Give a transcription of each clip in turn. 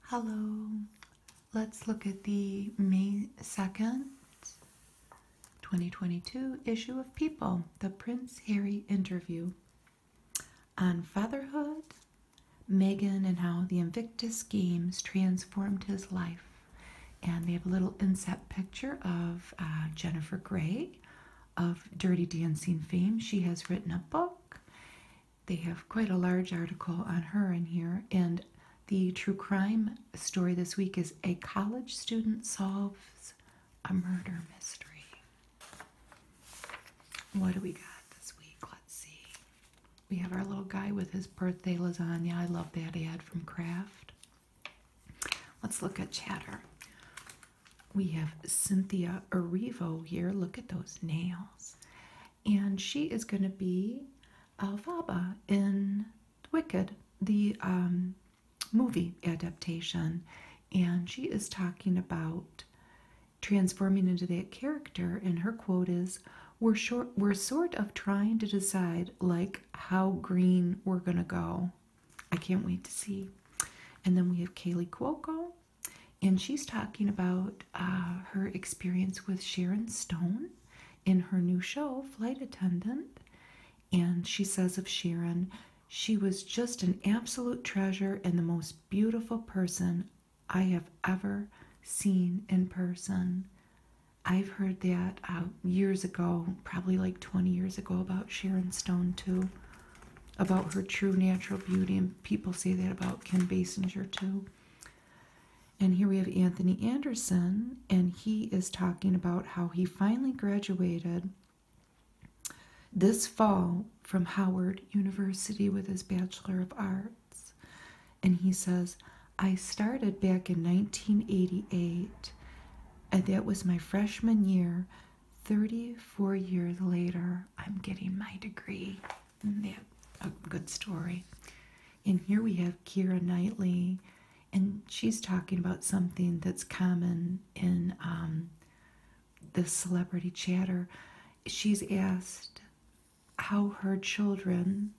Hello. Let's look at the May 2nd, 2022 issue of People, the Prince Harry interview on fatherhood, Meghan, and how the Invictus Games transformed his life. And they have a little inset picture of Jennifer Grey of Dirty Dancing fame. She has written a book. They have quite a large article on her in here. And the true crime story this week is a college student solves a murder mystery. What do we got this week? Let's see. We have our little guy with his birthday lasagna. I love that ad from Kraft. Let's look at chatter. We have Cynthia Erivo here. Look at those nails. And she is going to be Elphaba in Wicked, the movie adaptation. And she is talking about transforming into that character. And her quote is, we're sort of trying to decide like how green we're going to go. I can't wait to see. And then we have Kaylee Cuoco. And she's talking about her experience with Sharon Stone in her new show, Flight Attendant. And she says of Sharon, she was just an absolute treasure and the most beautiful person I have ever seen in person. I've heard that years ago, probably like 20 years ago, about Sharon Stone too, about her true natural beauty, and people say that about Kim Basinger too. And here we have Anthony Anderson, and he is talking about how he finally graduated this fall from Howard University with his Bachelor of Arts. And he says, I started back in 1988, and that was my freshman year. 34 years later, I'm getting my degree. Isn't that a good story? And here we have Keira Knightley, and she's talking about something that's common in the celebrity chatter. She's asked how her children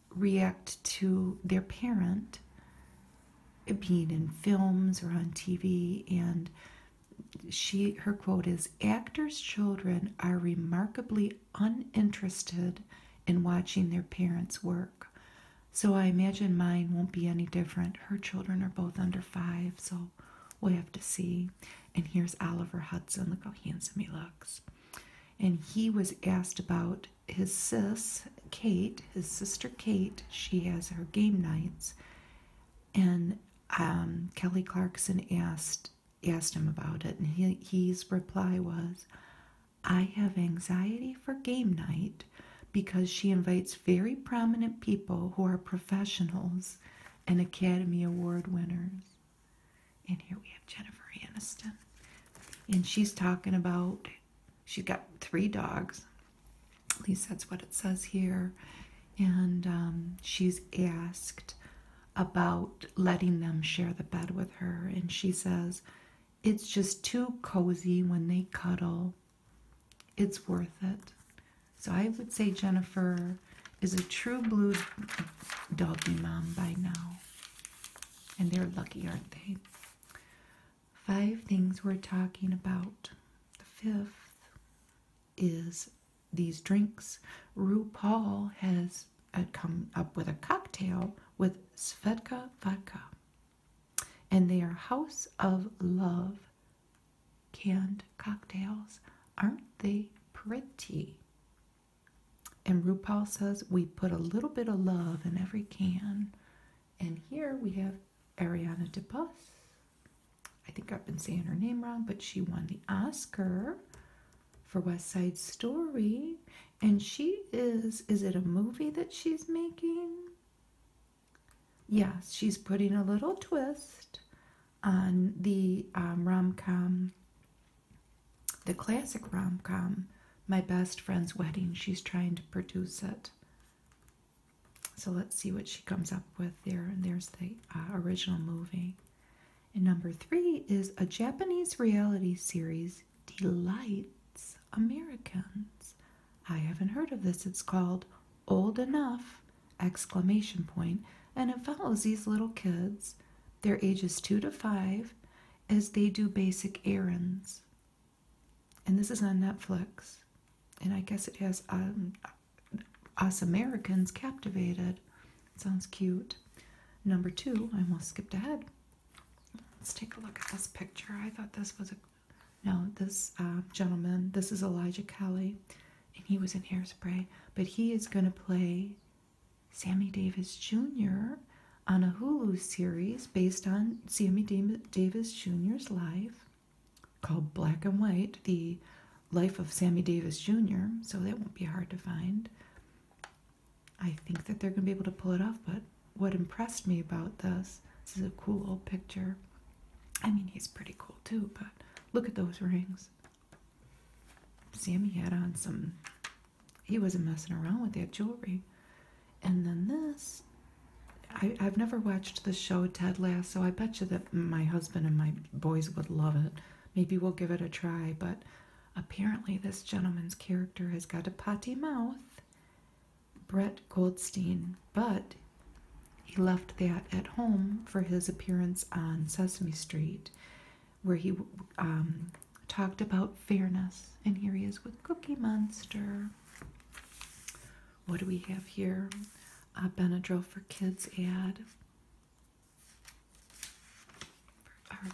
react to their parent being in films or on TV, and her quote is, actors' children are remarkably uninterested in watching their parents work. So I imagine mine won't be any different. Her children are both under 5, so we'll have to see. And here's Oliver Hudson. Look how handsome he looks. And he was asked about his sister Kate. She has her game nights. And Kelly Clarkson asked him about it. And his reply was, I have anxiety for game night because she invites very prominent people who are professionals and Academy Award winners. And here we have Jennifer Aniston. And she's talking about, she's got 3 dogs. At least that's what it says here. And she's asked about letting them share the bed with her. And she says, it's just too cozy when they cuddle. It's worth it. So I would say Jennifer is a true blue doggy mom by now. And they're lucky, aren't they? 5 things we're talking about. The 5th is these drinks. RuPaul has come up with a cocktail with Svedka vodka. And they are House of Love canned cocktails. Aren't they pretty? And RuPaul says we put a little bit of love in every can. And here we have Ariana DeBose. I think I've been saying her name wrong, but she won the Oscar for West Side Story. And she is it a movie that she's making? Yes, she's putting a little twist on the rom-com, the classic rom-com, My Best Friend's Wedding. She's trying to produce it. So let's see what she comes up with there. And there's the original movie. And number 3 is a Japanese reality series delights Americans. I haven't heard of this. It's called Old Enough! And it follows these little kids They're ages 2 to 5 as they do basic errands. And this is on Netflix. And I guess it has us Americans captivated. Sounds cute. Number 2, I almost skipped ahead. Let's take a look at this picture. I thought this was this gentleman, this is Elijah Kelly, and he was in Hairspray, but he is going to play Sammy Davis Jr. on a Hulu series based on Sammy Davis Jr.'s life called Black and White, the life of Sammy Davis Jr., so that won't be hard to find. I think that they're going to be able to pull it off, but what impressed me about this is a cool old picture. I mean, he's pretty cool too, but look at those rings. Sammy had on he wasn't messing around with that jewelry. And then this, I've never watched the show Ted Lasso. I bet you that my husband and my boys would love it. Maybe we'll give it a try, but apparently this gentleman's character has got a potty mouth. Brett Goldstein, but he left that at home for his appearance on Sesame Street, where he talked about fairness. And here he is with Cookie Monster. What do we have here? A Benadryl for Kids ad. Our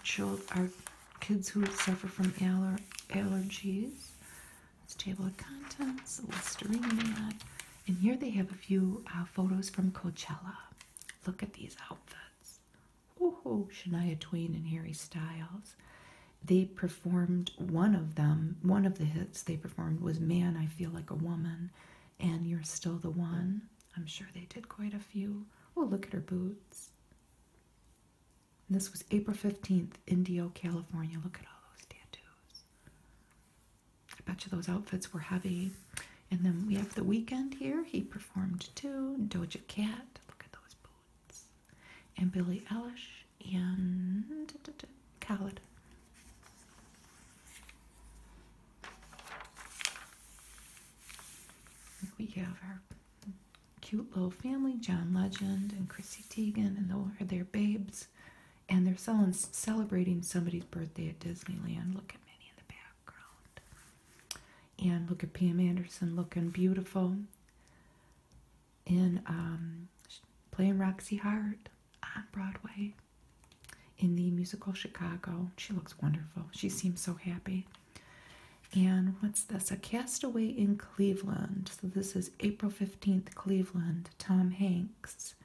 kids who suffer from allergies. This table of contents, a Listerine ad. And here they have a few photos from Coachella. Look at these outfits. Woohoo! Shania Twain and Harry Styles. They performed one of the hits they performed was Man, I Feel Like a Woman, and You're Still the One. I'm sure they did quite a few. Oh, look at her boots. And this was April 15th, Indio, California. Look at all those tattoos. I bet you those outfits were heavy. And then we have The Weeknd here. He performed too. Doja Cat. Look at those boots. And Billie Eilish and Khaled. We have our cute little family, John Legend and Chrissy Teigen, and their babes. And they're celebrating somebody's birthday at Disneyland. Look at Minnie in the background. And look at Pam Anderson looking beautiful. And playing Roxy Hart on Broadway in the musical Chicago. She looks wonderful. She seems so happy. And what's this? A Castaway in Cleveland. So this is April 15th, Cleveland. Tom Hanks.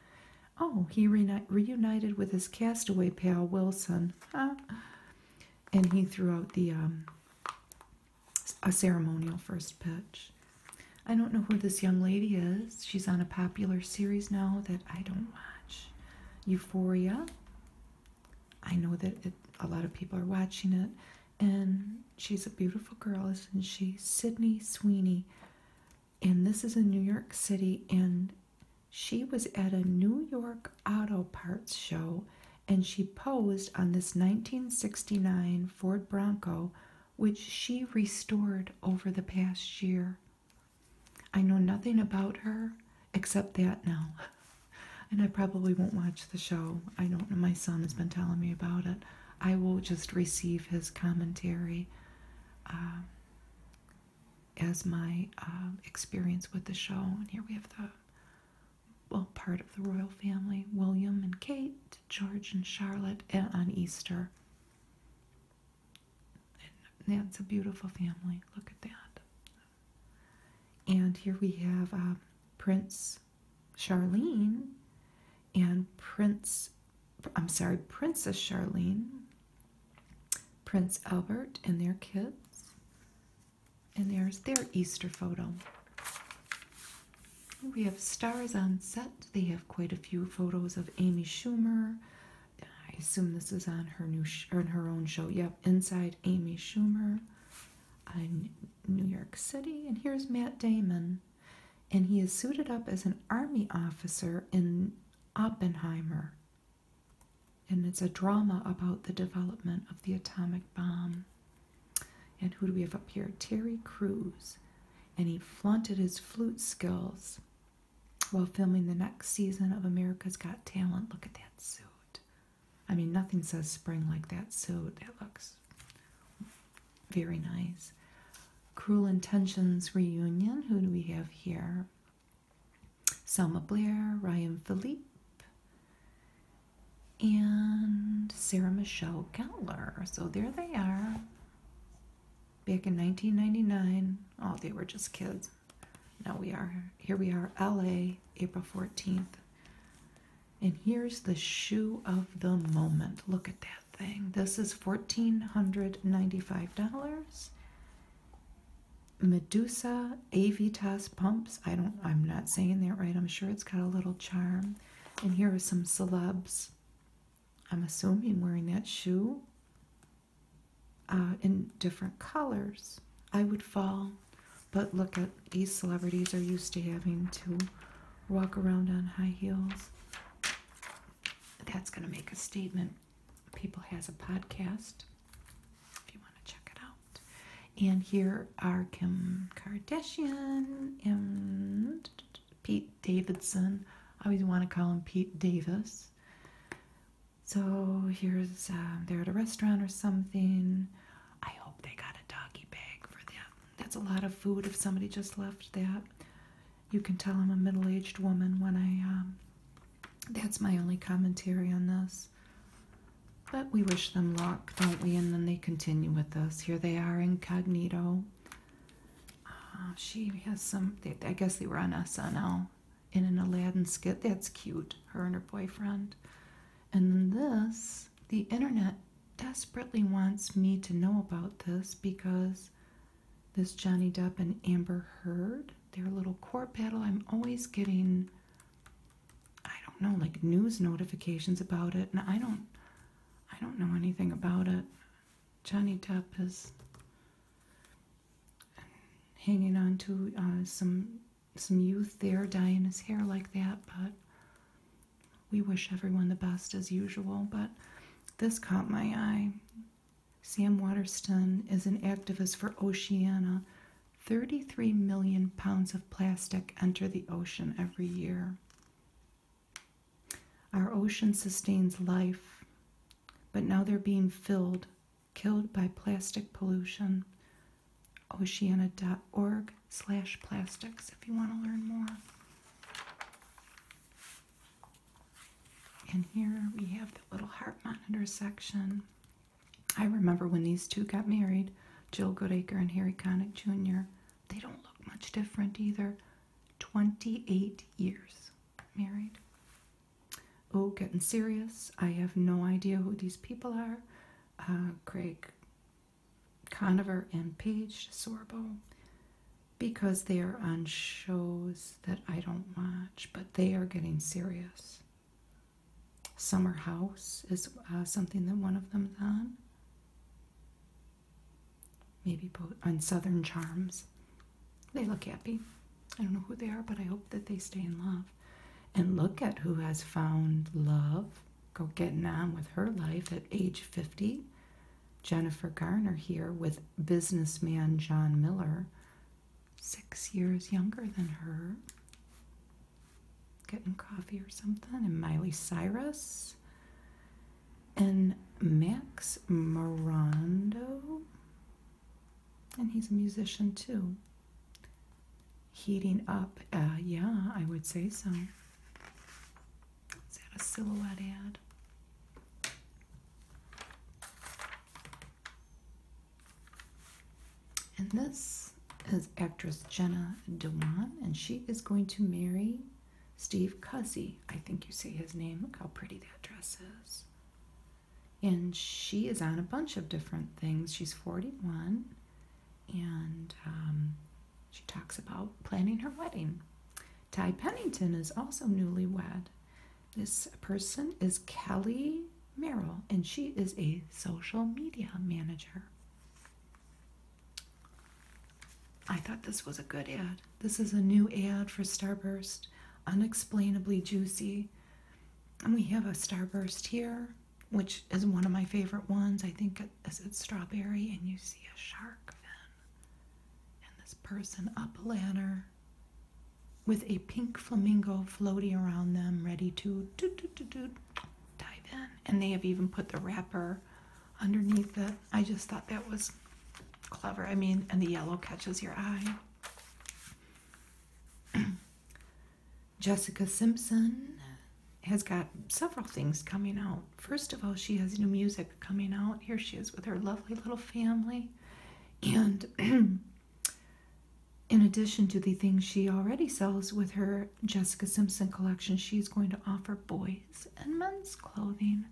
Oh, he reunited with his castaway pal, Wilson. Huh? And he threw out a ceremonial first pitch. I don't know who this young lady is. She's on a popular series now that I don't watch. Euphoria. I know that a lot of people are watching it. And she's a beautiful girl, isn't she? Sydney Sweeney. And this is in New York City. And she was at a New York auto parts show. And she posed on this 1969 Ford Bronco, which she restored over the past year. I know nothing about her except that now. And I probably won't watch the show. I don't know. My son has been telling me about it. I will just receive his commentary as my experience with the show. And here we have part of the royal family. William and Kate, George and Charlotte on Easter. And that's a beautiful family. Look at that. And here we have Princess Charlene, Prince Albert and their kids. And there's their Easter photo. We have stars on set. They have quite a few photos of Amy Schumer. I assume this is on her own show. Yep, Inside Amy Schumer in New York City. And here's Matt Damon. And he is suited up as an army officer in Oppenheimer. And it's a drama about the development of the atomic bomb. And who do we have up here? Terry Crews. And he flaunted his flute skills while filming the next season of America's Got Talent. Look at that suit. I mean, nothing says spring like that suit. That looks very nice. Cruel Intentions reunion. Who do we have here? Selma Blair, Ryan Philippe, and Sarah Michelle Gellar. So there they are. Back in 1999. Oh, they were just kids. Now here we are, LA, April 14th. And here's the shoe of the moment. Look at that thing. This is $1,495. Medusa Avitas pumps. I'm not saying that right. I'm sure it's got a little charm. And here are some celebs. I'm assuming wearing that shoe in different colors. I would fall. But look at these celebrities are used to having to walk around on high heels. That's going to make a statement. People has a podcast if you want to check it out. And here are Kim Kardashian and Pete Davidson. I always want to call him Pete Davis. So here's, they're at a restaurant or something. I hope they got a doggy bag for that. That's a lot of food if somebody just left that. You can tell I'm a middle-aged woman when that's my only commentary on this. But we wish them luck, don't we? And then they continue with this. Here they are, incognito. She has some, I guess they were on SNL in an Aladdin skit. That's cute, her and her boyfriend. And then this, the internet desperately wants me to know about this because this Johnny Depp and Amber Heard, their little court battle, I'm always getting, I don't know, like news notifications about it, and I don't know anything about it. Johnny Depp is hanging on to some youth there, dyeing his hair like that, but we wish everyone the best as usual. But this caught my eye. Sam Waterston is an activist for Oceania. 33 million pounds of plastic enter the ocean every year. Our ocean sustains life, but now they're being killed by plastic pollution. Oceania.org/plastics if you want to learn more. And here we have the little heart monitor section. I remember when these two got married, Jill Goodacre and Harry Connick Jr. They don't look much different either. 28 years married. Oh, getting serious. I have no idea who these people are. Craig Conover and Paige Sorbo, because they are on shows that I don't watch, but they are getting serious. Summer House is something that one of them's on. Maybe both on Southern Charms. They look happy. I don't know who they are, but I hope that they stay in love. And look at who has found love, go getting on with her life at age 50. Jennifer Garner here with businessman John Miller, 6 years younger than her. Getting coffee or something. And Miley Cyrus. And Max Morando. And he's a musician too. Heating up. Yeah, I would say so. Is that a silhouette ad? And this is actress Jenna Dewan, and she is going to marry Steve Cuzzy. I think you say his name. Look how pretty that dress is. And she is on a bunch of different things. She's 41, and she talks about planning her wedding. Ty Pennington is also newlywed. This person is Kelly Merrill, and she is a social media manager. I thought this was a good ad. This is a new ad for Starburst. Unexplainably juicy. And we have a Starburst here, which is one of my favorite ones. I think it's strawberry, and you see a shark fin. And this person up a ladder with a pink flamingo floating around them, ready to dive in. And they have even put the wrapper underneath it. I just thought that was clever. I mean, and the yellow catches your eye. Jessica Simpson has got several things coming out. First of all, she has new music coming out. Here she is with her lovely little family. And in addition to the things she already sells with her Jessica Simpson collection, she's going to offer boys and men's clothing.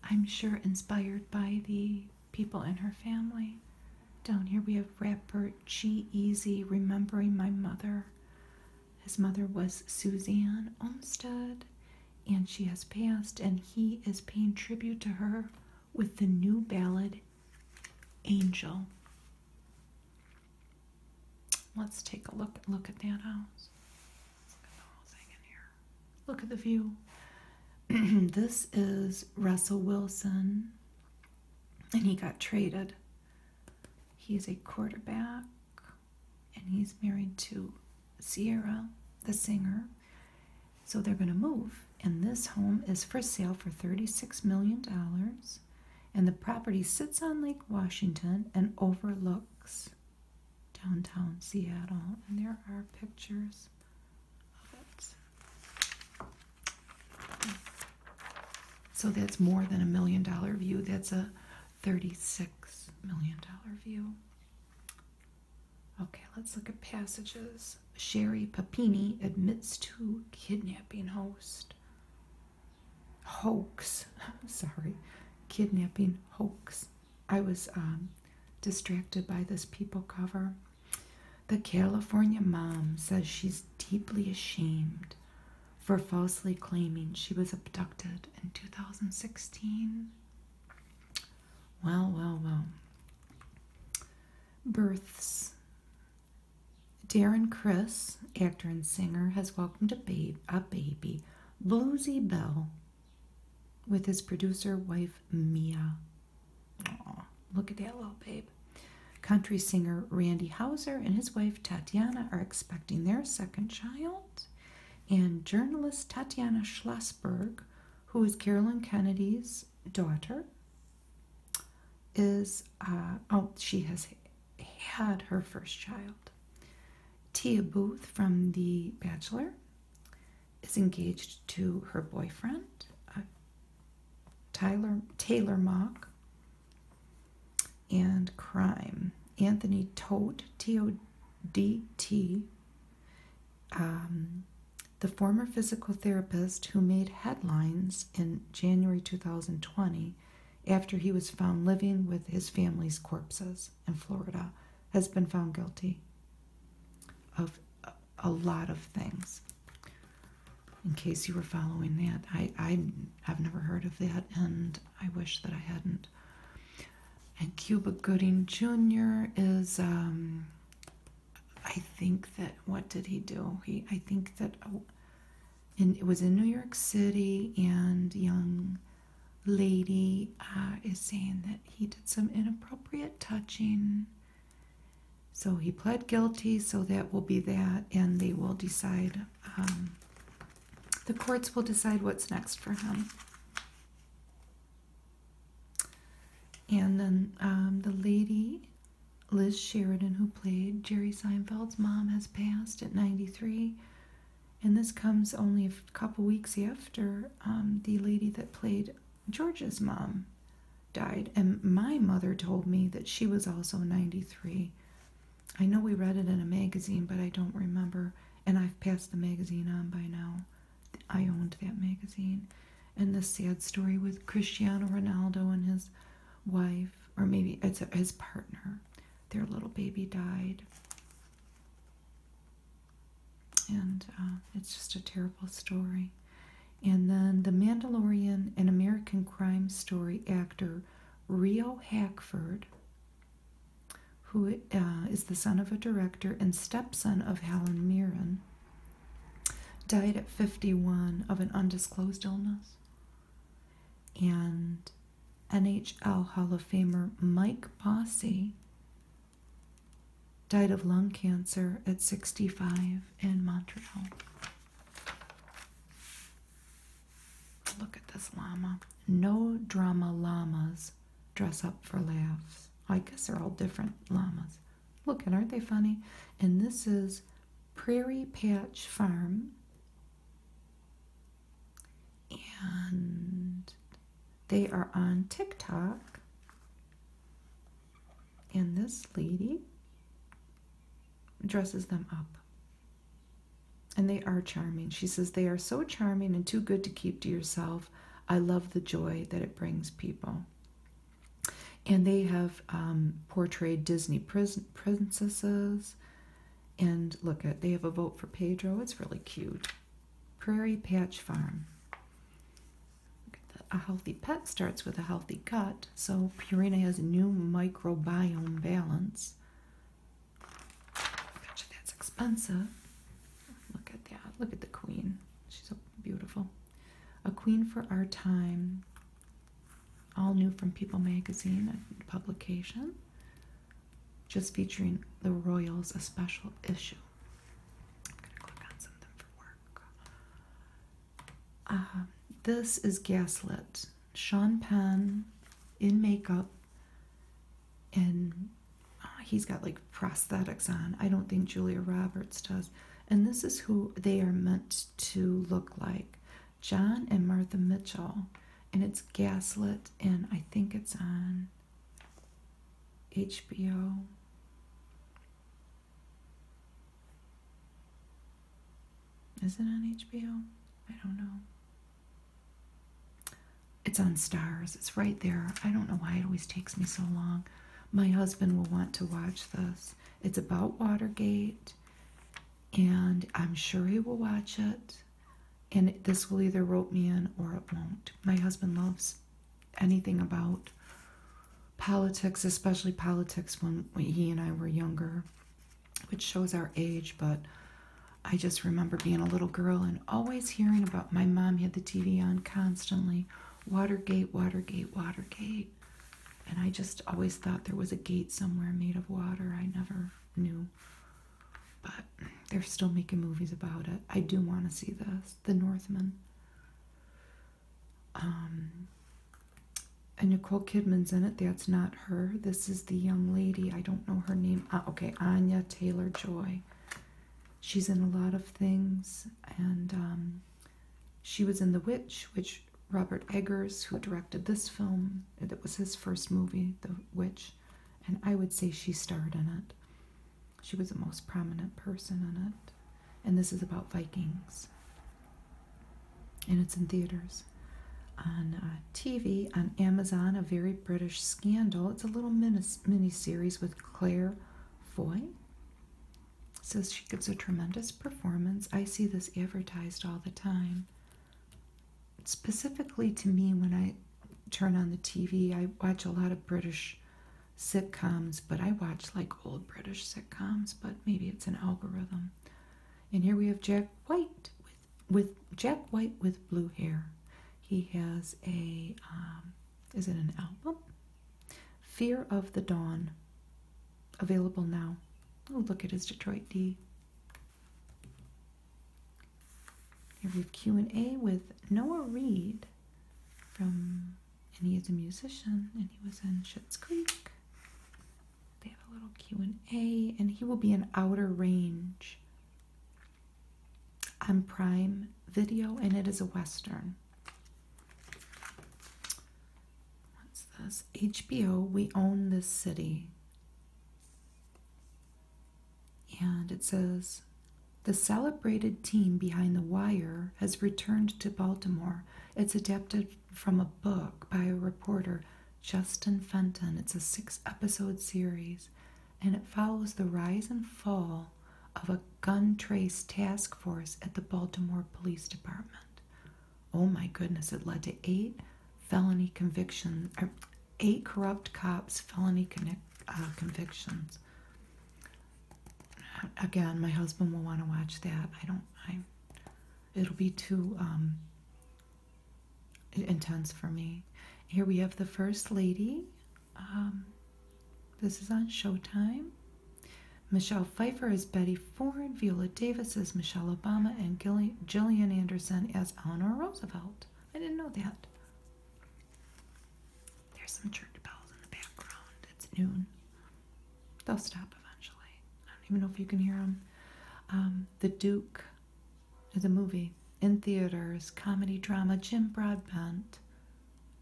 I'm sure inspired by the people in her family. Down here we have rapper G-Eazy, Remembering My Mother. His mother was Suzanne Olmsted, and she has passed, and he is paying tribute to her with the new ballad, Angel. Let's take a look at that house. Look at the whole thing in here. Look at the view. This is Russell Wilson, and he got traded. He's a quarterback, and he's married to Sierra, the singer. So they're going to move, and this home is for sale for $36 million, and the property sits on Lake Washington and overlooks downtown Seattle, and there are pictures of it. So that's more than $1 million view. That's a $36 million view. Okay, let's look at passages. Sherry Papini admits to kidnapping kidnapping hoax. I was distracted by this People cover. The California mom says she's deeply ashamed for falsely claiming she was abducted in 2016. Well. Births. Darren Criss, actor and singer, has welcomed a baby, Bluesy Bell, with his producer wife Mia. Aw, look at that little babe. Country singer Randy Houser and his wife Tatiana are expecting their second child. And journalist Tatiana Schlossberg, who is Carolyn Kennedy's daughter, she has had her first child. Tia Booth from The Bachelor is engaged to her boyfriend, Taylor Mock. And crime. Anthony Todt, T-O-D-T, the former physical therapist who made headlines in January 2020 after he was found living with his family's corpses in Florida, has been found guilty of a lot of things. In case you were following that, I've never heard of that, and I wish that I hadn't. And Cuba Gooding Jr. is, I think that, what did he do? I think that it was in New York City, and young lady is saying that he did some inappropriate touching. So he pled guilty, so that will be that, and they will decide, the courts will decide what's next for him. And then the lady, Liz Sheridan, who played Jerry Seinfeld's mom, has passed at 93. And this comes only a couple weeks after the lady that played George's mom died. And my mother told me that she was also 93. I know we read it in a magazine, but I don't remember. And I've passed the magazine on by now. I owned that magazine. And the sad story with Cristiano Ronaldo and his wife, or maybe it's his partner, their little baby died. And it's just a terrible story. And then The Mandalorian, an American crime story actor Rio Hackford, who is the son of a director and stepson of Helen Mirren, died at 51 of an undisclosed illness. And NHL Hall of Famer Mike Bossy died of lung cancer at 65 in Montreal. Look at this llama. No Drama Llamas Dress Up for Laughs. I guess they're all different llamas. Look at, aren't they funny? And this is Prairie Patch Farm. And they are on TikTok. And this lady dresses them up. And they are charming. She says, they are so charming and too good to keep to yourself. I love the joy that it brings people. And they have portrayed Disney princesses. And look at, they have a vote for Pedro. It's really cute. Prairie Patch Farm. Look at that. A healthy pet starts with a healthy gut. So Purina has a new microbiome balance. Gotcha, that's expensive. Look at that. Look at the queen. She's so beautiful. A Queen for Our Time. All new from People magazine, a publication. Just featuring the royals, a special issue. I'm going to click on something for work. This is Gaslit. Sean Penn in makeup. And he's got like prosthetics on. I don't think Julia Roberts does. And this is who they are meant to look like. John and Martha Mitchell. And it's Gaslit, and I think it's on HBO. Is it on HBO? I don't know. It's on Stars. It's right there. I don't know why it always takes me so long. My husband will want to watch this. It's about Watergate, and I'm sure he will watch it. And this will either rope me in or it won't. My husband loves anything about politics, especially politics when he and I were younger, which shows our age. But I just remember being a little girl and always hearing about, my mom had the TV on constantly, Watergate, Watergate, Watergate. And I just always thought there was a gate somewhere made of water. I never knew. But they're still making movies about it. I do want to see this. The Northman. And Nicole Kidman's in it. That's not her. This is the young lady. I don't know her name. Okay, Anya Taylor-Joy. She's in a lot of things. And she was in The Witch, which Robert Eggers, who directed this film, it was his first movie, The Witch. And I would say she starred in it. She was the most prominent person in it. And this is about Vikings. And it's in theaters. On TV, on Amazon, A Very British Scandal. It's a little mini-series with Claire Foy. It says she gives a tremendous performance. I see this advertised all the time. Specifically to me, when I turn on the TV, I watch a lot of British sitcoms, but I watch like old British sitcoms, but maybe it's an algorithm. And here we have Jack White with Jack White with blue hair. He has a is it an album? Fear of the Dawn, available now. Oh, look at his Detroit D. Here we have Q&A with Noah Reid and he is a musician, and he was in Schitt's Creek. They have a little Q&A, and he will be in Outer Range on Prime Video, and it is a Western. What's this? HBO, We Own This City. And it says, the celebrated team behind The Wire has returned to Baltimore. It's adapted from a book by a reporter, Justin Fenton. It's a 6-episode series, and it follows the rise and fall of a gun trace task force at the Baltimore Police Department. Oh my goodness, it led to 8 felony convictions, or 8 corrupt cops' felony convictions. Again, my husband will want to watch that. It'll be too intense for me. Here we have the First Lady. This is on Showtime. Michelle Pfeiffer as Betty Ford, Viola Davis as Michelle Obama, and Gillian Anderson as Eleanor Roosevelt. I didn't know that. church bells in the background. It's noon. They'll stop eventually. I don't even know if you can hear them. The Duke is a movie in theaters, comedy drama. Jim Broadbent.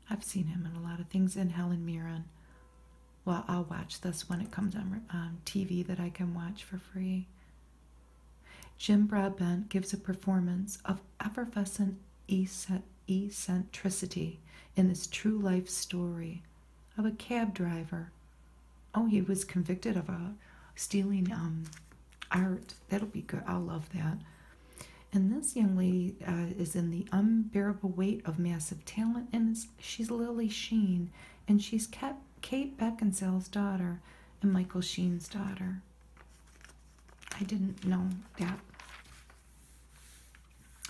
I've seen him in a lot of things. And Helen Mirren. Well, I'll watch this when it comes on TV that I can watch for free. Jim Broadbent gives a performance of effervescent eccentricity in this true life story of a cab driver. Oh, he was convicted of stealing art. That'll be good. I'll love that. And this young lady is in the unbearable weight of massive talent, and she's Lily Sheen, and she's Kate Beckinsale's daughter and Michael Sheen's daughter. I didn't know that.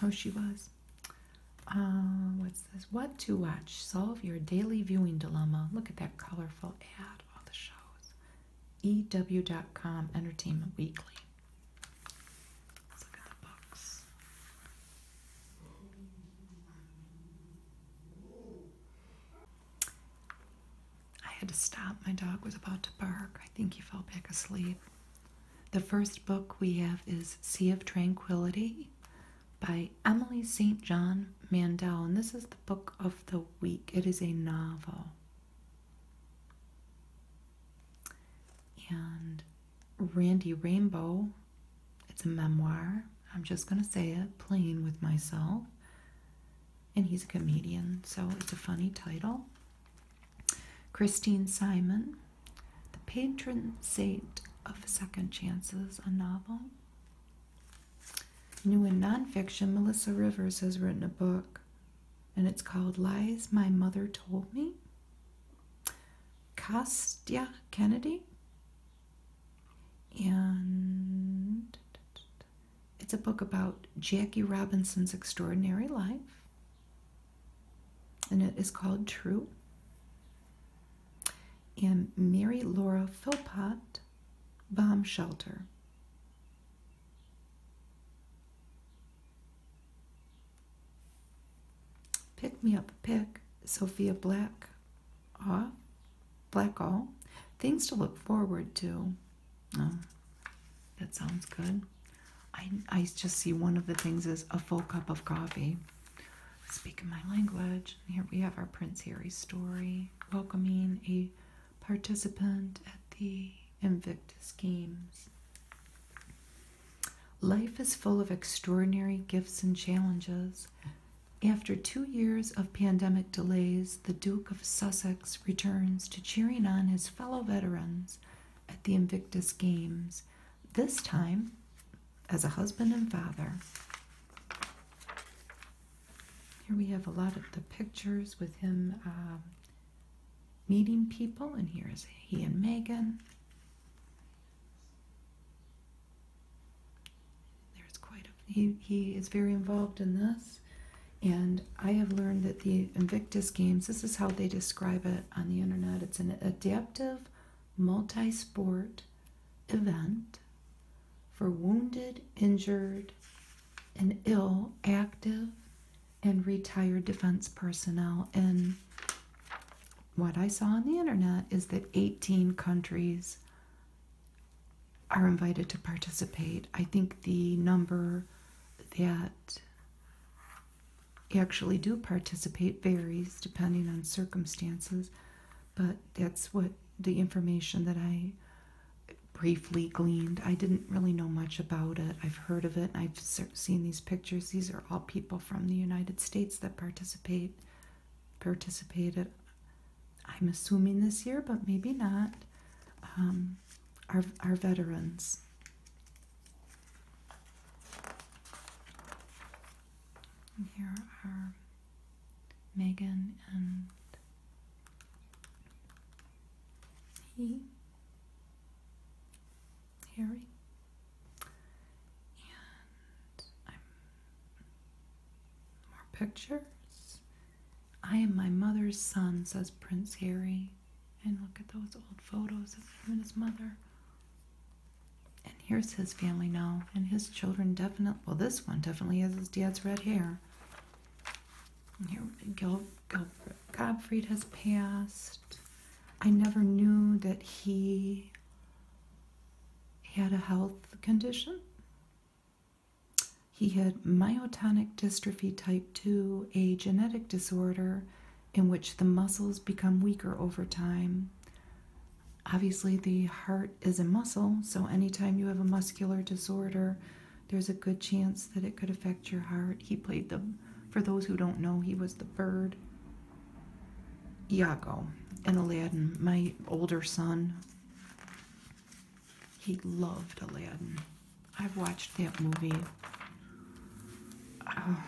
Oh, she was. What's this? What to watch? Solve your daily viewing dilemma. Look at that colorful ad. All the shows. EW.com, Entertainment Weekly. Let's look at the books. I had to stop. My dog was about to bark. I think he fell back asleep. The first book we have is Sea of Tranquility by Emily St. John Mandel, and this is the book of the week. It is a novel. And Randy Rainbow, it's a memoir. I'm just going to say it, Playing with Myself. And he's a comedian, so it's a funny title. Christine Simon, The Patron Saint of Second Chances, a novel. New in nonfiction, Melissa Rivers has written a book, and it's called Lies My Mother Told Me. Kostya Kennedy, and it's a book about Jackie Robinson's extraordinary life, and it is called True. And Mary Laura Philpott, Bomb Shelter. Pick Me Up Pick, Sophia Blackall, Things to Look Forward to. Oh, that sounds good. I just see one of the things is a full cup of coffee. Speaking my language. Here we have our Prince Harry story, welcoming a participant at the Invictus Games. Life is full of extraordinary gifts and challenges. After 2 years of pandemic delays, the Duke of Sussex returns to cheering on his fellow veterans at the Invictus Games, this time as a husband and father. Here we have a lot of the pictures with him meeting people, and here's he and Meghan. There's quite a he is very involved in this, and I have learned that the Invictus Games, this is how they describe it on the internet, it's an adaptive multi-sport event for wounded, injured, and ill, active, and retired defense personnel. And what I saw on the internet is that 18 countries are invited to participate. I think the number that actually do participate varies depending on circumstances, but that's what the information that I briefly gleaned. I didn't really know much about it. I've heard of it. I've seen these pictures. These are all people from the United States that participated. I'm assuming this year, but maybe not. Our veterans. And here are Meghan and Harry. And more pictures. I am my mother's son, says Prince Harry. And look at those old photos of him and his mother. And here's his family now. And his children definitely, well, this one definitely has his dad's red hair. And here, Godfrey has passed. I never knew that he had a health condition. He had myotonic dystrophy type 2, a genetic disorder in which the muscles become weaker over time. Obviously, the heart is a muscle, so anytime you have a muscular disorder, there's a good chance that it could affect your heart. He played for those who don't know, he was the bird Iago in Aladdin. My older son, he loved Aladdin. I've watched that movie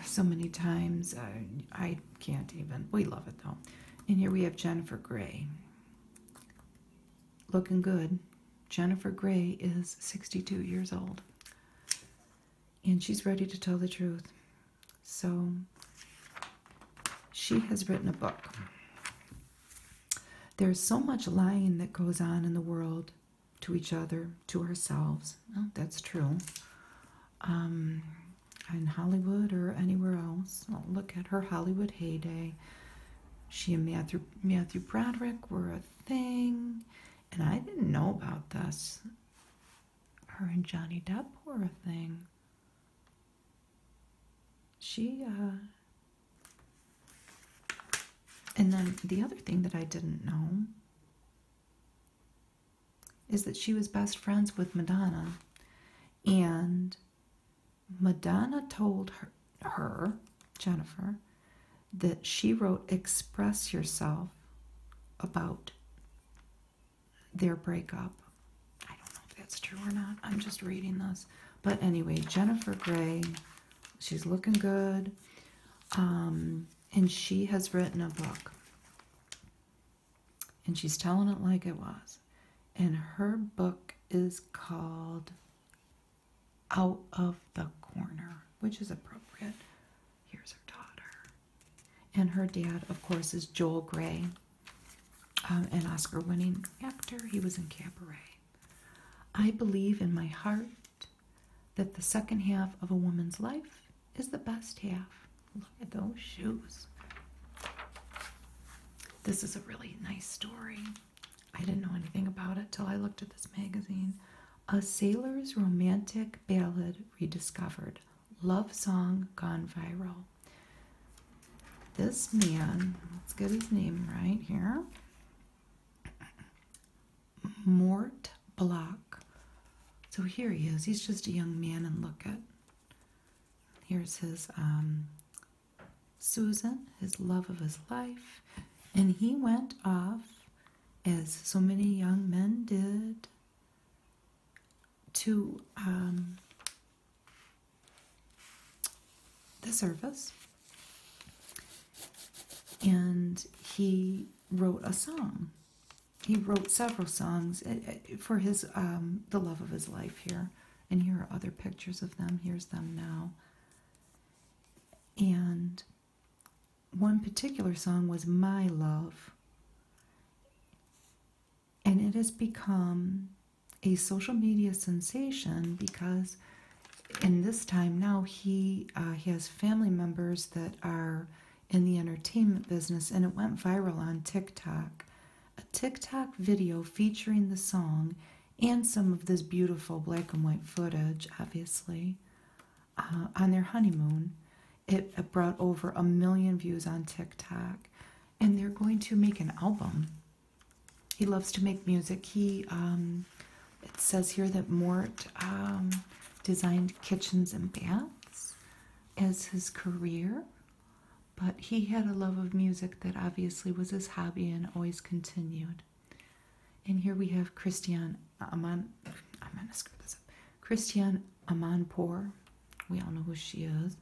so many times. I can't even. We love it though. And here we have Jennifer Grey. Looking good. Jennifer Grey is 62 years old. And she's ready to tell the truth. So she has written a book. There's so much lying that goes on in the world to each other, to ourselves. Well, that's true. In Hollywood or anywhere else. Oh, look at her Hollywood heyday. She and Matthew Broderick were a thing. And I didn't know about this. Her and Johnny Depp were a thing. And then the other thing that I didn't know is that she was best friends with Madonna. And Madonna told her, Jennifer, that she wrote Express Yourself about their breakup. I don't know if that's true or not. I'm just reading this. But anyway, Jennifer Grey, she's looking good. And she has written a book. And she's telling it like it was. And her book is called Out of the Corner, which is appropriate. Here's her daughter. And her dad, of course, is Joel Grey, an Oscar-winning actor. He was in Cabaret. I believe in my heart that the second half of a woman's life is the best half. Look at those shoes. This is a really nice story. I didn't know anything about it till I looked at this magazine. A sailor's romantic ballad rediscovered. Love song gone viral. This man, let's get his name right here. Mort Block. So here he is. He's just a young man, and look at. Here's his Susan, his love of his life. And he went off, as so many young men did, to the service. And he wrote a song. He wrote several songs for his the love of his life here. And here are other pictures of them. Here's them now. And one particular song was My Love. And it has become a social media sensation because in this time now he has family members that are in the entertainment business, and it went viral on TikTok. A TikTok video featuring the song and some of this beautiful black and white footage, obviously, on their honeymoon. It brought over 1 million views on TikTok, and they're going to make an album. He loves to make music. It says here that Mort designed kitchens and baths as his career, but he had a love of music that obviously was his hobby and always continued. And here we have Cristiane Amanpour. We all know who she is.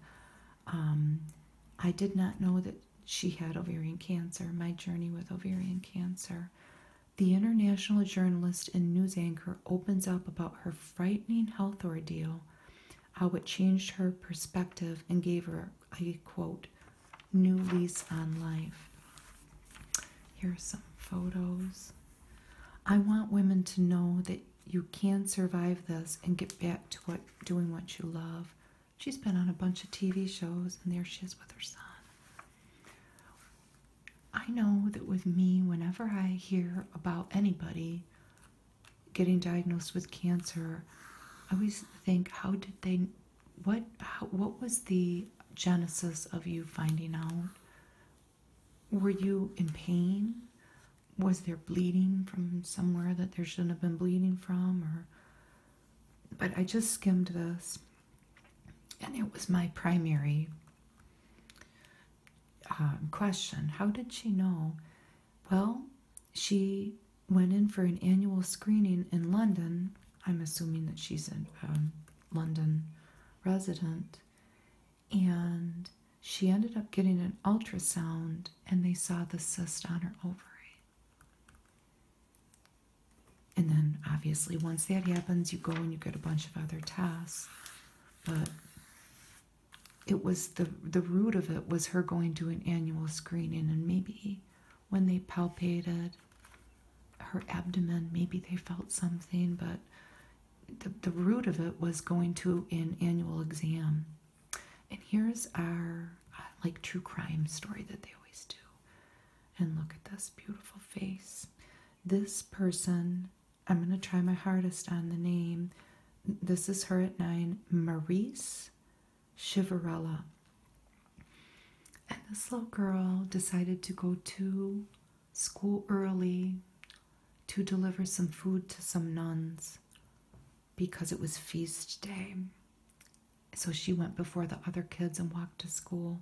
I did not know that she had ovarian cancer. My journey with ovarian cancer. The international journalist and news anchor opens up about her frightening health ordeal, how it changed her perspective and gave her a, quote, new lease on life. Here's some photos. I want women to know that you can survive this and get back to doing what you love. She's been on a bunch of TV shows, and there she is with her son. I I know that with me, whenever I hear about anybody getting diagnosed with cancer, I always think, what was the genesis of you finding out? Were you in pain? Was there bleeding from somewhere that there shouldn't have been bleeding from? But I just skimmed this, and it was my primary question. How did she know? Well, she went in for an annual screening in London. I'm assuming that she's a London resident. And she ended up getting an ultrasound, and they saw the cyst on her ovary. And then, obviously, once that happens, you go and you get a bunch of other tests. But it was the root of it was her going to an annual screening, and maybe when they palpated her abdomen, maybe they felt something, but the root of it was going to an annual exam. And here's our like true crime story that they always do. And look at this beautiful face. This person, I'm going to try my hardest on the name. This is her at 9, Maurice Chivarella. And this little girl decided to go to school early to deliver some food to some nuns because it was feast day. So she went before the other kids and walked to school,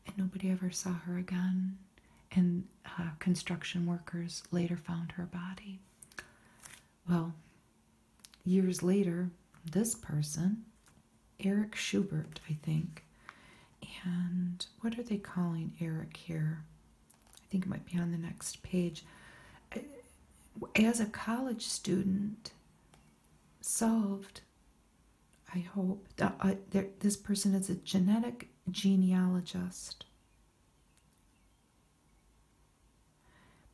and nobody ever saw her again. And construction workers later found her body. Well, years later, this person, Eric Schubert, I think, and what are they calling Eric here? I think it might be on the next page. As a college student, solved, I hope, this person is a genetic genealogist.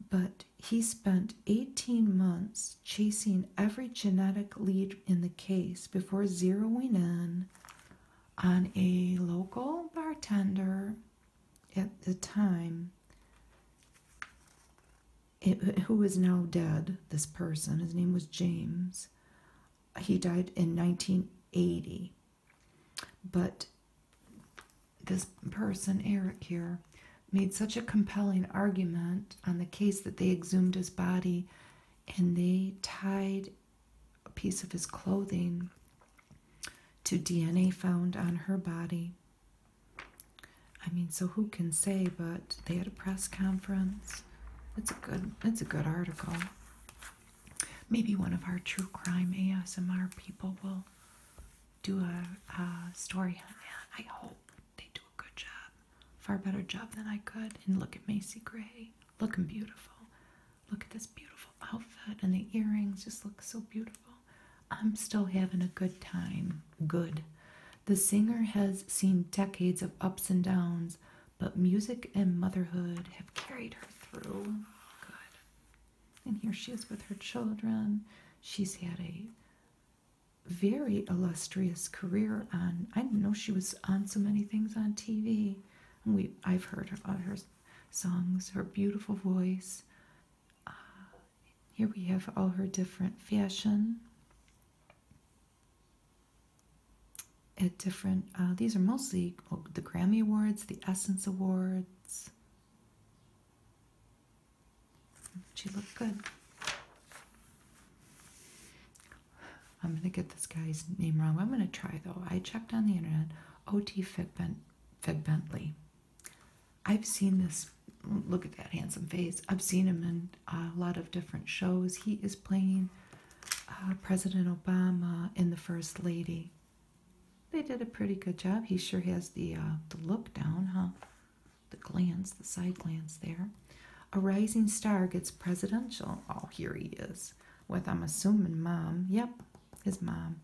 But he spent 18 months chasing every genetic lead in the case before zeroing in on a local bartender at the time, who is now dead, this person. His name was James. He died in 1980. But this person, Eric here, made such a compelling argument on the case that they exhumed his body and they tied a piece of his clothing to DNA found on her body. I mean, so who can say, but they had a press conference. It's a good article. Maybe one of our true crime ASMR people will do a story on that. I hope they do a good job. Far better job than I could. And look at Macy Gray, looking beautiful. Look at this beautiful outfit, and the earrings just look so beautiful. I'm still having a good time. Good. The singer has seen decades of ups and downs, but music and motherhood have carried her through. Good. And here she is with her children. She's had a very illustrious career on, I didn't know she was on so many things on TV. I've heard her songs, her beautiful voice. Here we have all her different fashion at different, these are mostly the Grammy Awards, the Essence Awards. She looked good. I'm going to get this guy's name wrong. I'm going to try, though. I checked on the internet. O.T. Fig Bentley. I've seen this. Look at that handsome face. I've seen him in a lot of different shows. He is playing President Obama and the First Lady. They did a pretty good job. He sure has the look down, huh? The glance, the side glance there. A rising star gets presidential. Oh, here he is. With, I'm assuming, mom. Yep, his mom.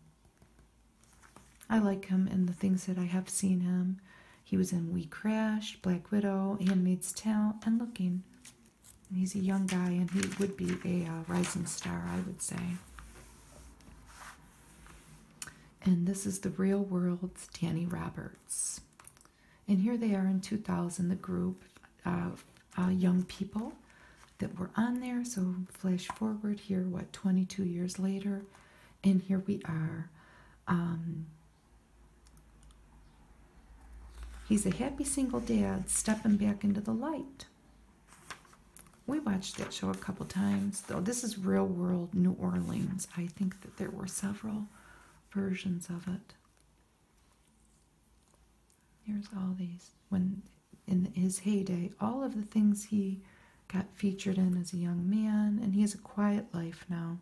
I like him in the things that I have seen him. He was in We Crashed, Black Widow, Handmaid's Tale, and Looking. And he's a young guy, and he would be a rising star, I would say. And this is the Real World's Danny Roberts. And here they are in 2000, the group. young people that were on there. So flash forward here, 22 years later, and here we are. He's a happy single dad stepping back into the light. We watched that show a couple times, though. This is real world New Orleans. I think that there were several versions of it. Here's all these. When in his heyday, all of the things he got featured in as a young man, and he has a quiet life now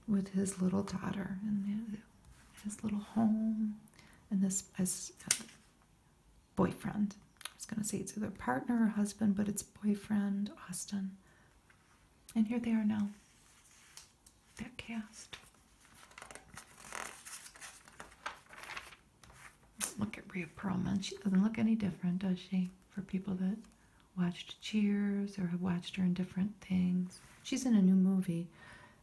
with his little daughter and his little home and this as boyfriend. I was going to say it's either partner or husband, but it's boyfriend, Austin. And here they are now, that cast. Look at Rhea Perlman. She doesn't look any different, does she? For people that watched Cheers or have watched her in different things. She's in a new movie.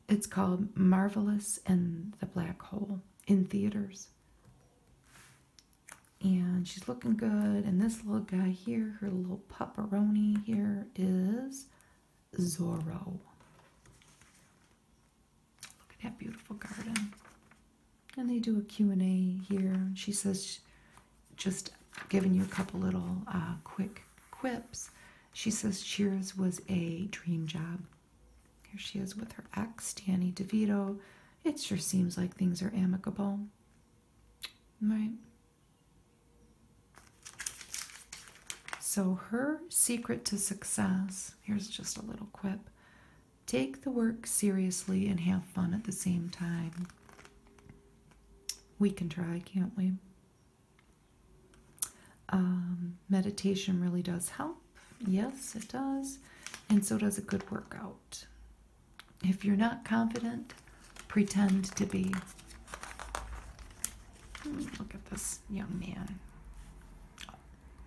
It's called Marvelous and the Black Hole in theaters. And she's looking good. And this little guy here, her little pepperoni here, is Zorro. Look at that beautiful garden. And they do a Q&A here. She says, just giving you a couple little quick quips. She says Cheers was a dream job. Here she is with her ex, Danny DeVito. It sure seems like things are amicable. Right? So her secret to success, here's just a little quip. Take the work seriously and have fun at the same time. We can try, can't we? Meditation really does help. Yes, it does. And so does a good workout. If you're not confident, pretend to be. Look at this young man.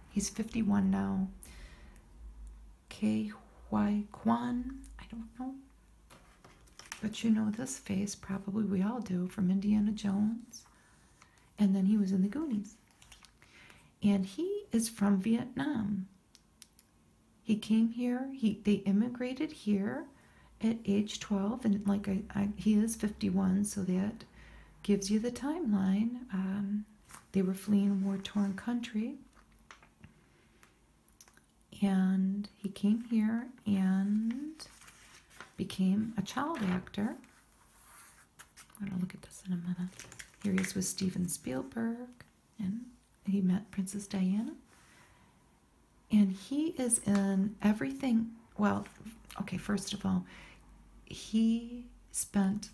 He's 51 now. K.Y. Kwan, I don't know. But you know this face, probably we all do, from Indiana Jones. And then he was in the Goonies. And he is from Vietnam. He came here, they immigrated here at age 12, and like he is 51, so that gives you the timeline. They were fleeing a war-torn country. And he came here and became a child actor. I'm going to look at this in a minute. Here he is with Steven Spielberg, and he met Princess Diana. And he is in everything. Well, okay, first of all, he spent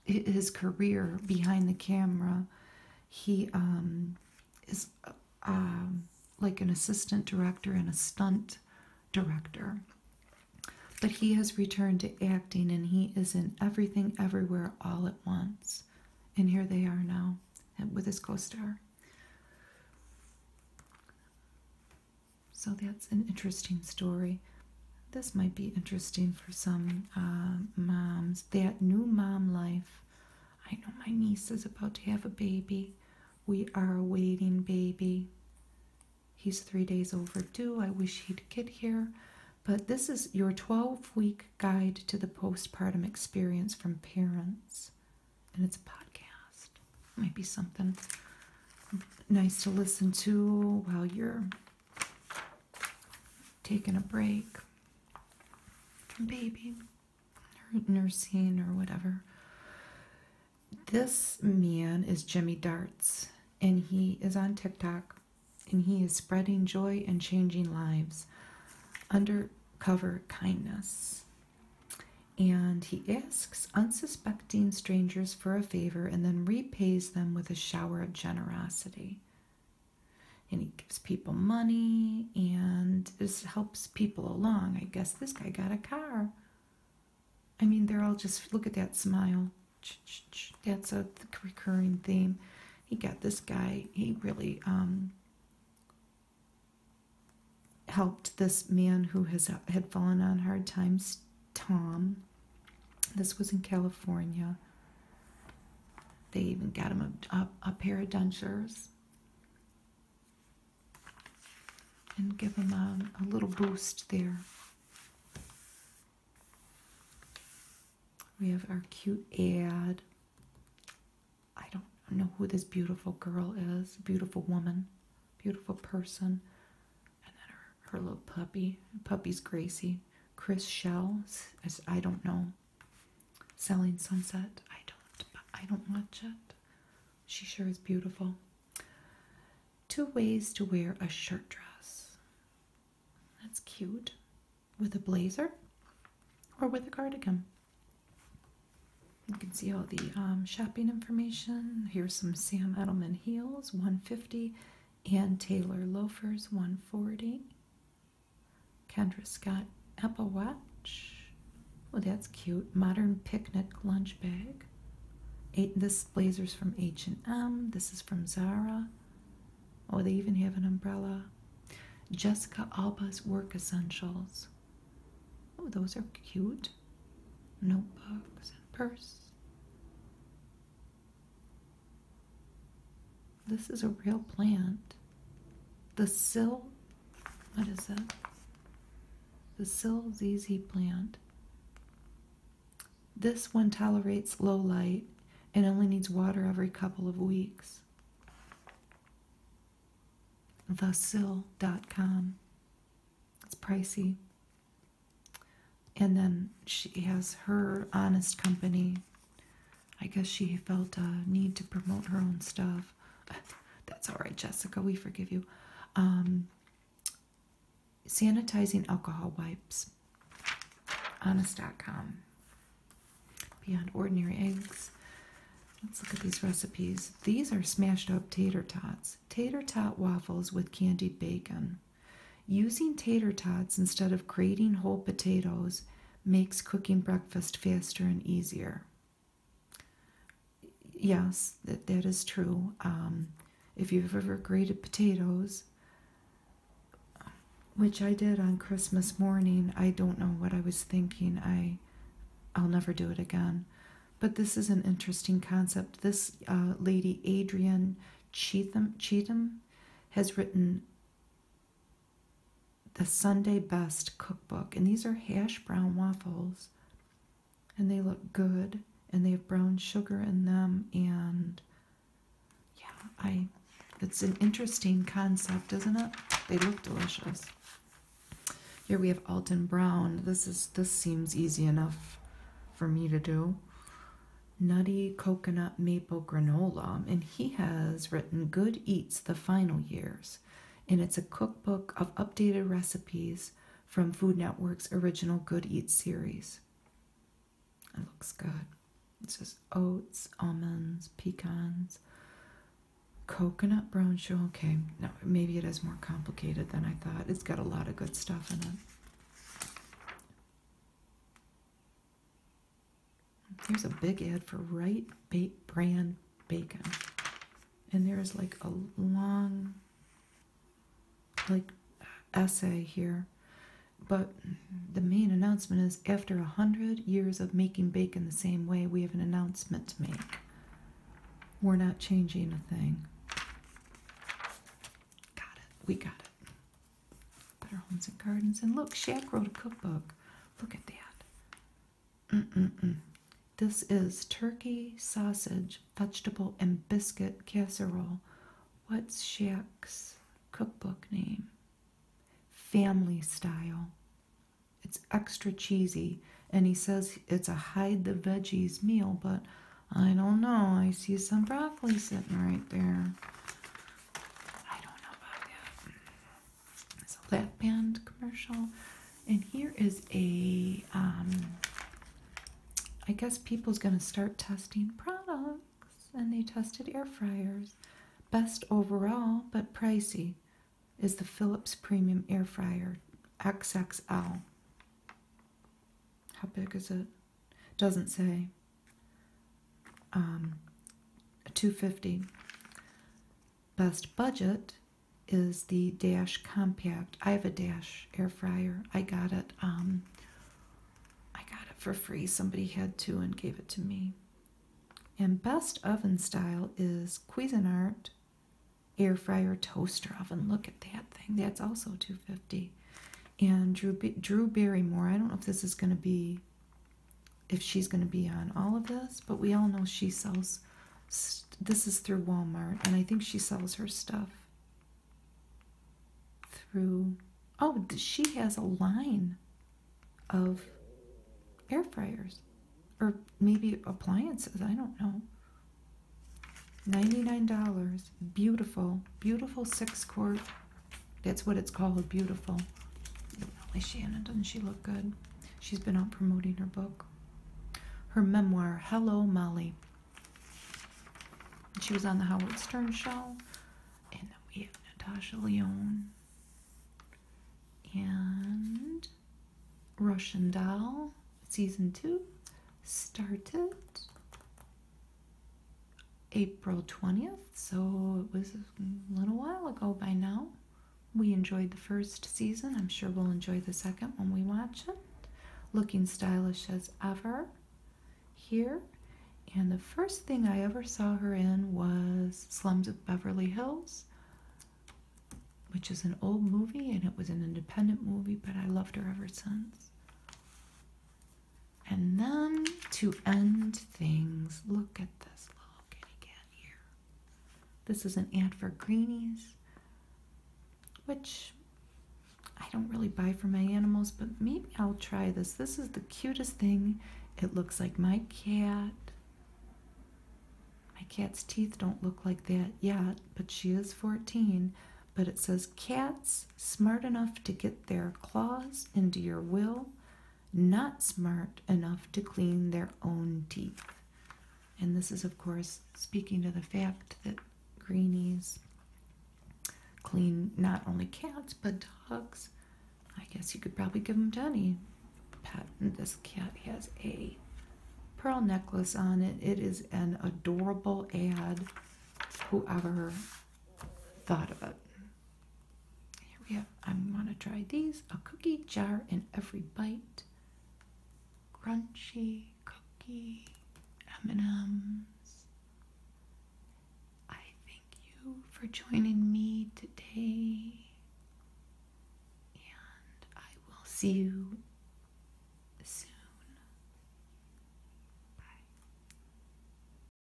his career behind the camera. He is like an assistant director and a stunt director. But he has returned to acting, and he is in Everything Everywhere All at Once. And here they are now with his co-star. So that's an interesting story. This might be interesting for some moms. That new mom life. I know my niece is about to have a baby. We are awaiting baby. He's 3 days overdue. I wish he'd get here. But this is your 12-week guide to the postpartum experience from parents. And it's a podcast. Might be something nice to listen to while you're taking a break from baby, or nursing, or whatever. This man is Jimmy Darts, and he is on TikTok, and he is spreading joy and changing lives. Undercover kindness. And he asks unsuspecting strangers for a favor and then repays them with a shower of generosity. And he gives people money and just helps people along. I guess this guy got a car. I mean, they're all just, look at that smile. That's a recurring theme. He got this guy, he really helped this man who had fallen on hard times, Tom. This was in California. They even got him a pair of dentures. and give them a little boost there. We have our cute ad. I don't know who this beautiful girl is. Beautiful woman. Beautiful person. And then her little puppy. Puppy's Gracie. Chris Shell. I don't know. Selling Sunset. I don't watch it. She sure is beautiful. 2 ways to wear a shirt dress. That's cute. With a blazer or with a cardigan. You can see all the shopping information. Here's some Sam Edelman heels, $150. Ann Taylor loafers, $140. Kendra Scott Apple Watch. Oh, that's cute. Modern picnic lunch bag. This blazer's from H&M. This is from Zara. Oh, they even have an umbrella. Jessica Alba's work essentials. Oh, those are cute. Notebooks and purse. This is a real plant. The Sill, what is it? The Sill ZZ plant. This one tolerates low light and only needs water every couple of weeks. Thesill.com. It's pricey. And then she has her Honest company. I guess she felt a need to promote her own stuff. That's all right, Jessica. We forgive you. Sanitizing alcohol wipes. Honest.com. Beyond ordinary eggs. Let's look at these recipes. These are smashed up tater tots. Tater tot waffles with candied bacon. Using tater tots instead of grating whole potatoes makes cooking breakfast faster and easier. Yes, that is true. If you've ever grated potatoes, which I did on Christmas morning, I don't know what I was thinking. I'll never do it again. But this is an interesting concept. This lady, Adrienne Cheatham, has written the Sunday Best Cookbook. And these are hash brown waffles. And they look good. And they have brown sugar in them. And yeah, it's an interesting concept, isn't it? They look delicious. Here we have Alton Brown. This seems easy enough for me to do. Nutty Coconut Maple Granola, and he has written Good Eats the Final Years, and it's a cookbook of updated recipes from Food Network's original Good Eats series. It looks good. It says oats, almonds, pecans, coconut brown sugar. Okay, no, maybe it is more complicated than I thought. It's got a lot of good stuff in it. Here's a big ad for Wright brand bacon. And there's like a long essay here. But the main announcement is, after 100 years of making bacon the same way, we have an announcement to make. We're not changing a thing. Got it. We got it. Better Homes and Gardens. And look, Shaq wrote a cookbook. Look at that. This is turkey, sausage, vegetable, and biscuit casserole. What's Shaq's cookbook name? Family Style. It's extra cheesy, and he says it's a hide the veggies meal, but I don't know. I see some broccoli sitting right there. I don't know about that. It's a lap band commercial, and here is a I guess people's going to start testing products, and they tested air fryers. Best overall, but pricey, is the Philips Premium Air Fryer XXL. How big is it? Doesn't say. $250. Best budget is the Dash Compact. I have a Dash air fryer. I got it for free. Somebody had two and gave it to me. And best oven style is Cuisinart air fryer toaster oven. Look at that thing. That's also $2.50. And Drew Barrymore. I don't know if this is going to be, if she's going to be on all of this, but we all know she sells, this is through Walmart, and I think she sells her stuff through, oh, she has a line of air fryers, or maybe appliances, I don't know. $99. Beautiful, beautiful 6-quart. That's what it's called, beautiful. Really, Shannon, doesn't she look good? She's been out promoting her book. Her memoir, Hello, Molly. She was on the Howard Stern show. And then we have Natasha Lyonne. And Russian Doll, season 2, started April 20th, so it was a little while ago by now. We enjoyed the first season. I'm sure we'll enjoy the second when we watch it. Looking stylish as ever here. And the first thing I ever saw her in was Slums of Beverly Hills, which is an old movie, and it was an independent movie, but I loved her ever since. And then to end things, look at this little kitty cat here. This is an ad for Greenies, which I don't really buy for my animals, but maybe I'll try this. This is the cutest thing. It looks like my cat. My cat's teeth don't look like that yet, but she is 14. But it says, cats smart enough to get their claws into your will, not smart enough to clean their own teeth. And this is, of course, speaking to the fact that Greenies clean not only cats, but dogs. I guess you could probably give them to any pet. And this cat has a pearl necklace on it. It is an adorable ad. Whoever thought of it. Here we have, I'm going to try these. A cookie jar in every bite. Crunchy cookie M&Ms. I thank you for joining me today. And I will see you